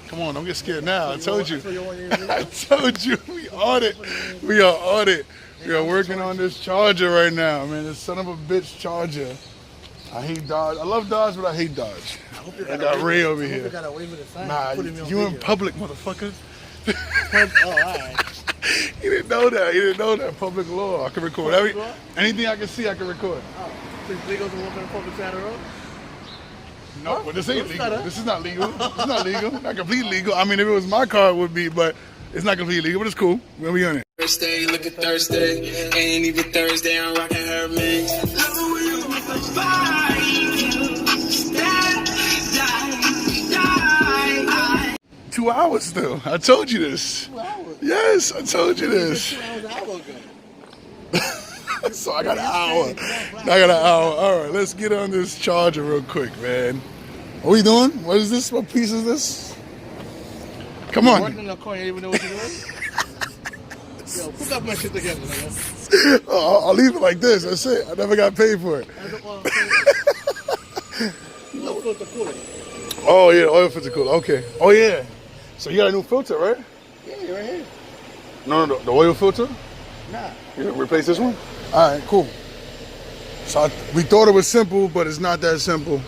Come on, don't get scared now. I told you. I told you. We on it. We are on it. We are working on this charger right now, man. This son of a bitch charger. I hate Dodge. I love Dodge, but I hate Dodge. I got Ray over here. Nah, you in public, motherfucker. Oh, all right. He didn't know that. He didn't know that. Public law. I can record anything I can see. I can record. Oh, so it's legal to walk on the public side of the road? No, but this ain't legal. This is not legal. It's not legal. Not completely legal. I mean, if it was my car, it would be, but it's not completely legal. But it's cool. We'll be on it. Thursday, look at Thursday. Ain't even Thursday, I'm rocking her mix. 2 hours still. I told you this. 2 hours? Yes, I told you this. 2 hours an hour ago. So I got an hour. I got an hour. All right, let's get on this charger real quick, man. What are we doing? What is this? What piece is this? Come on. Working in the car, you even know what you're doing? Yo, put up my shit together, man. Oh, I'll leave it like this. That's it. I never got paid for it. Oil filter cooler. Oh, yeah, oil filter cooler. Okay. Oh, yeah. So you got a new filter, right? Yeah, right here. No, the oil filter? Nah. You gonna replace this one? All right, cool. So we thought it was simple, but it's not that simple.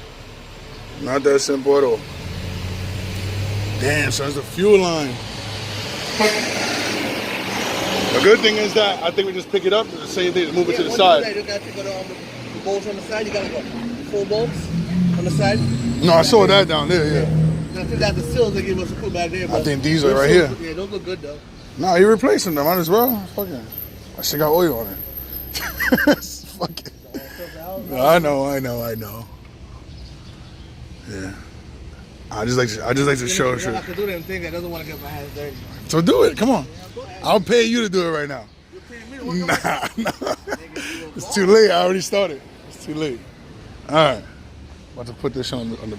Not that simple at all. Damn, so that's the fuel line. The good thing is that I think we just pick it up, the same thing, move it to the side. You got to go the bolts on the side. You got to go 4 bolts on the side. No, I saw that down there, yeah. I think that's the seals they gave us to put back there. I think these are right here. Yeah, those look good though. Nah, you replacing them, might as well. Fucking, I shit got oil on it. Fuck it. No, I know. Yeah. I just like to show you. I can do them things that doesn't want to get my hands dirty. So do it. Come on. I'll pay you to do it right now. You're paying me to work Nah. It's too late. I already started. It's too late. All right. About to put this on the.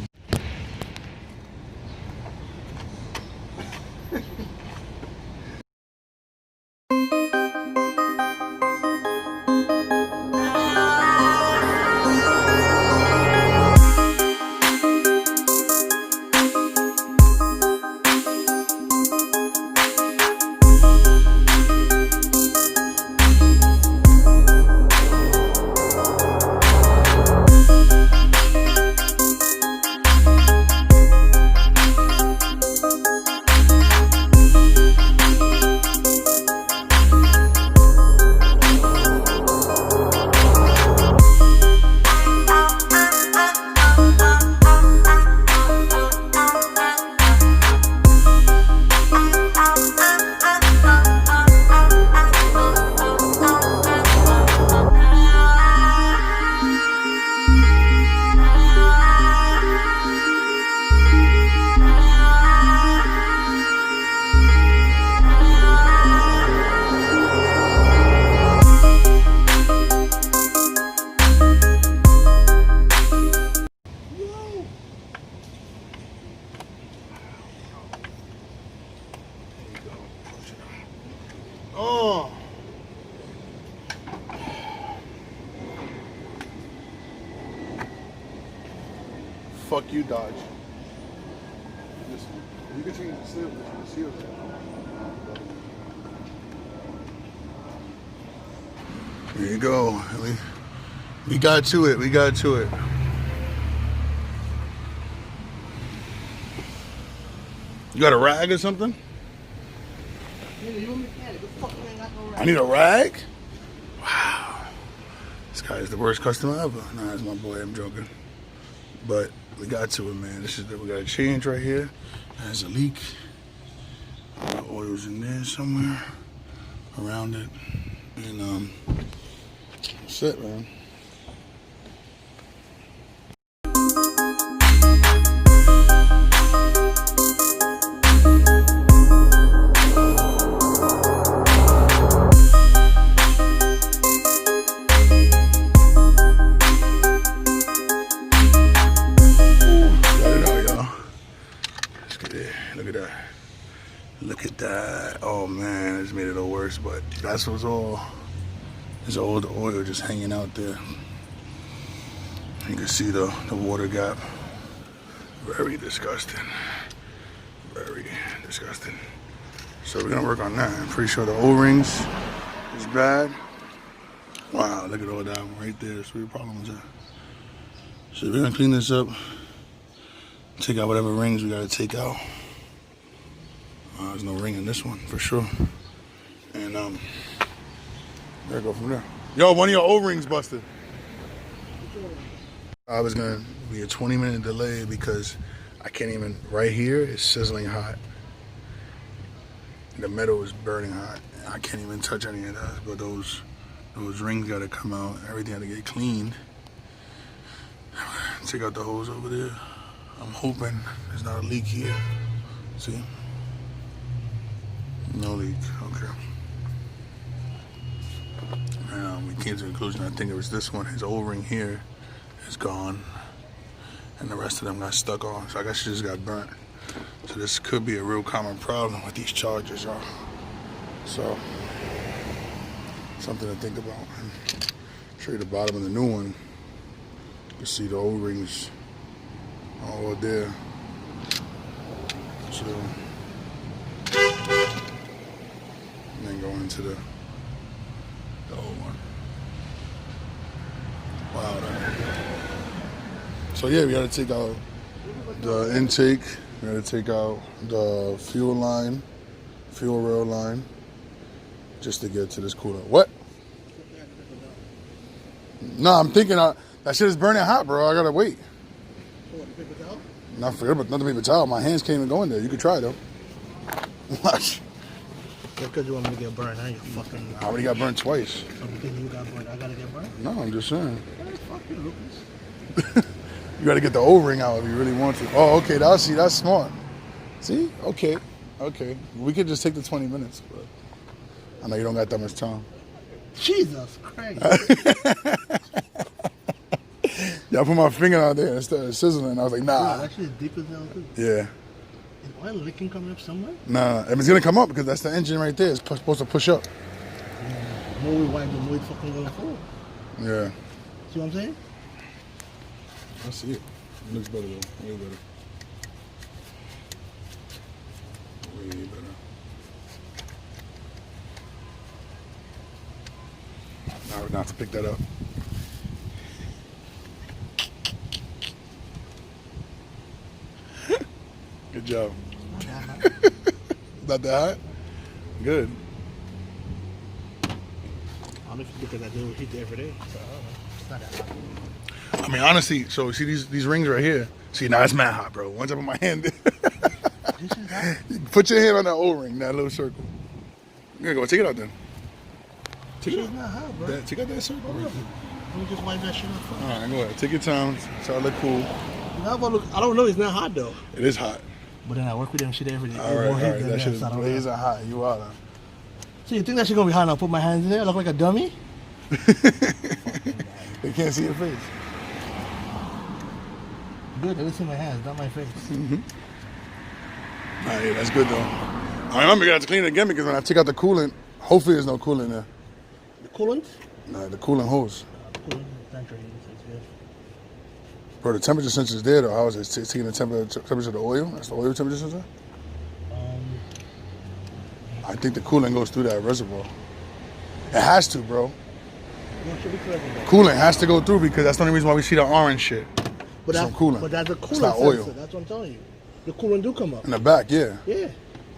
Oh. Fuck you, Dodge. You can change the seal. There you go. We got to it. We got to it. You got a rag or something? I need a rag? Wow. This guy is the worst customer ever. Nah, that's my boy. I'm joking. But we got to it, man. This is we got a change right here. There's a leak. Oil's in there somewhere around it. And that's it, man. Look at that. Oh man, it's made it all worse, but that's what's all. There's all the oil just hanging out there. You can see the water gap. Very disgusting. Very disgusting. So we're gonna work on that. I'm pretty sure the O-rings is bad. Wow, look at all that one right there. That's where the problem is at. So we're gonna clean this up. Take out whatever rings we gotta take out. There's no ring in this one for sure. And we're gonna go from there. Yo, one of your O-rings busted. I was gonna be a 20-minute delay because I can't even, right here, it's sizzling hot. The metal is burning hot. I can't even touch any of that, but those rings gotta come out. Everything had to get cleaned. Take out the hose over there. I'm hoping there's not a leak here. See? No leak, okay. We came to the conclusion, I think it was this one, his O-ring here is gone. And the rest of them got stuck on, so I guess it just got burnt. So this could be a real common problem with these chargers, y'all. So, something to think about. Show you the bottom of the new one. You can see the O-rings all there. So, and then go into the old one. Wow. So yeah, we gotta take out the intake. We gotta take out the fuel rail line, just to get to this cooler. What? No, I'm thinking that shit is burning hot, bro. I gotta wait. Not the paper towel. My hands can't even go in there. You could try though. Watch. Because you want me to get burned, huh? You fucking. I already got burnt twice. So you think you got burned? I gotta get burned? No, I'm just saying. Fuck you, Lucas. You gotta get the O-ring out if you really want to. Oh, okay. That's smart. See? Okay. We could just take the 20 minutes, but I know you don't got that much time. Jesus Christ. Yeah, I put my finger out there instead of sizzling. I was like, nah. That shit is deep as hell, too. Yeah. Is oil leaking coming up somewhere? Nah, it's gonna come up because that's the engine right there. It's supposed to push up. The more we wipe, the more it's fucking gonna fall. Yeah. See what I'm saying? I see it. It looks better though. Way better. Way better. Now we're gonna have to pick that up. Good job. Not that hot? Good. Honestly, because I do heat every day. So, it's not that hot. I mean, honestly, so see these rings right here? See, now it's mad hot, bro. Once I put my hand in. This is hot. Put your hand on that O-ring, that little circle. You're gonna go take it out then. This is not hot, bro. Take out that circle. Right. Let me just wipe that shit off. All right, go ahead. Take your time. So I look cool. I don't know. It's not hot though. It is hot. But then I work with them shit every day. All right. That shit is blazing hot. You are though. So you think that shit gonna be hot? And I'll put my hands in there. I look like a dummy. They can't see your face. Good. They see my hands, not my face. Mm-hmm. All right, yeah, that's good though. I remember you got to clean it again because when I take out the coolant, hopefully there's no coolant there. The coolant? No, the coolant hose. Coolant temperature. It's good. Bro, the temperature sensor is there though. How is it? It's taking the temperature of the oil? That's the oil temperature sensor? I think the coolant goes through that reservoir. It has to, bro. Coolant has to go through because that's the only reason why we see the orange shit. But that's coolant. But that's a coolant it's not sensor. oil. That's what I'm telling you. The coolant do come up. In the back, yeah. Yeah.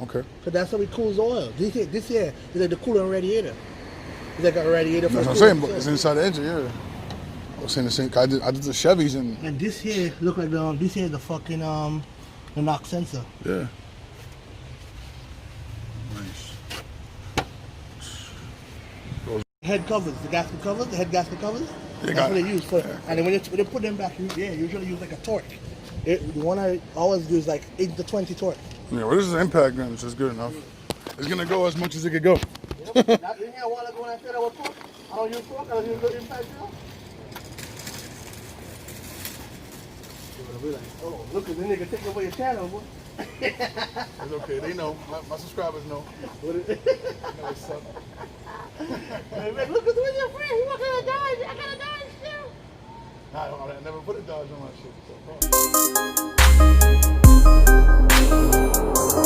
Okay. So that's how we cool the oil. This here is like the coolant radiator. It's like a radiator for that's what I'm saying, but it's inside the engine, yeah. I was saying the same. I did the Chevys and this here look like this here is the fucking the knock sensor. Yeah. Nice. Head covers, the gasket covers, the head gasket covers. They That's what they use for. And then when they put them back, usually use like a torque. The one I always use like 8 to 20 torque. Yeah, well, this is impact gun, which is good enough. It's gonna go as much as it could go. Yep. That thing here, when I said I was torque, I don't use torque, I don't use the impact gun. You're gonna be like, oh, look at the nigga taking away your channel, boy. It's okay, they know. My subscribers know. What is it? They know what's up. Hey, man, look at the way your friend, he's not gonna die. I gotta die still. Nah, I never put a Dodge on my shit. So,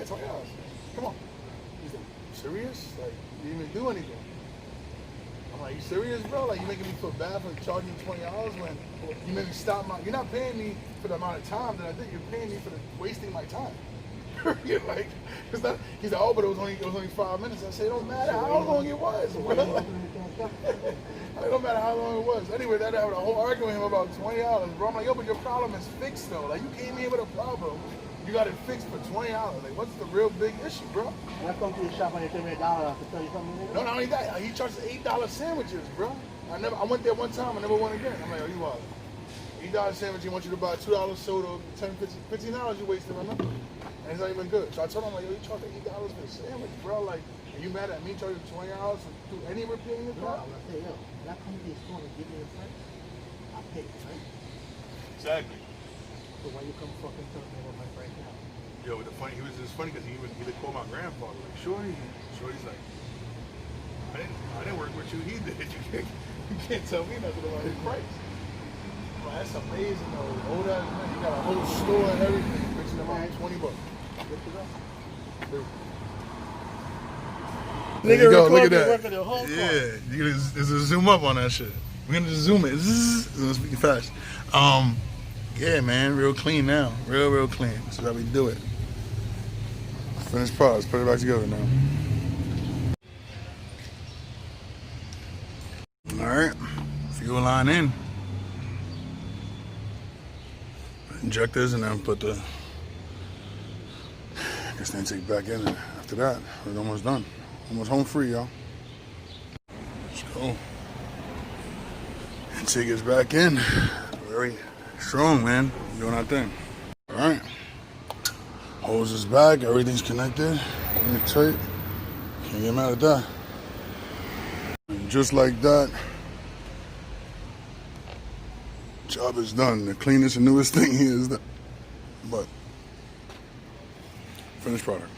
Yeah, $20. Come on. He's like, serious? Like, you didn't even do anything. I'm like, you serious, bro? Like, you making me feel bad for charging you $20 when you made me stop my... You're not paying me for the amount of time that I did. You're paying me for the wasting my time. You're like, it's not, he's like, oh, but it was only 5 minutes. I say, it don't matter how long it was, bro. It don't matter how long it was. Anyway, that I had a whole argument with him about $20, bro. I'm like, yo, but your problem is fixed, though. Like, you came here with a problem. You got it fixed for $20. Like, what's the real big issue, bro? When I come to the shop on your $38, I have to tell you something. No, not only that. He charges $8 sandwiches, bro. I went there one time. I never went again. I'm like, oh, you wild. $8 sandwich. He wants you to buy $2 soda, $15 you wasted on nothing. And it's not even good. So I told him, like, yo, you charge $8 for a sandwich, bro. Like, are you mad at me charging $20 to do any repair in your car? I'm gonna say, yo, when I come to the store and give me a price, I pay, right? Exactly. So why you come fucking tell me what my price now? Yo, but he was just funny because he did call my grandfather. Like, Shorty's like, I didn't work with you. He did. You can't tell me nothing about his price. Well, that's amazing though. Old ass man, you got a whole store and everything. Fixing them out $20. There you go. Look at that. Yeah, there's a zoom up on that shit. We're gonna just zoom it. It's gonna speak fast. Yeah, man, real clean now. Real clean. This is how we do it. Finished product. Put it back together now. All right, fuel line in. Injectors, and then put the. I guess then take back in. And after that, we're almost done. Almost home free, y'all. Let's go. And take us back in. Very strong, man. Doing our thing. All right. Hose is back. Everything's connected. Really tight. Can't get mad at that. And just like that, job is done. The cleanest and newest thing here is that. But finished product.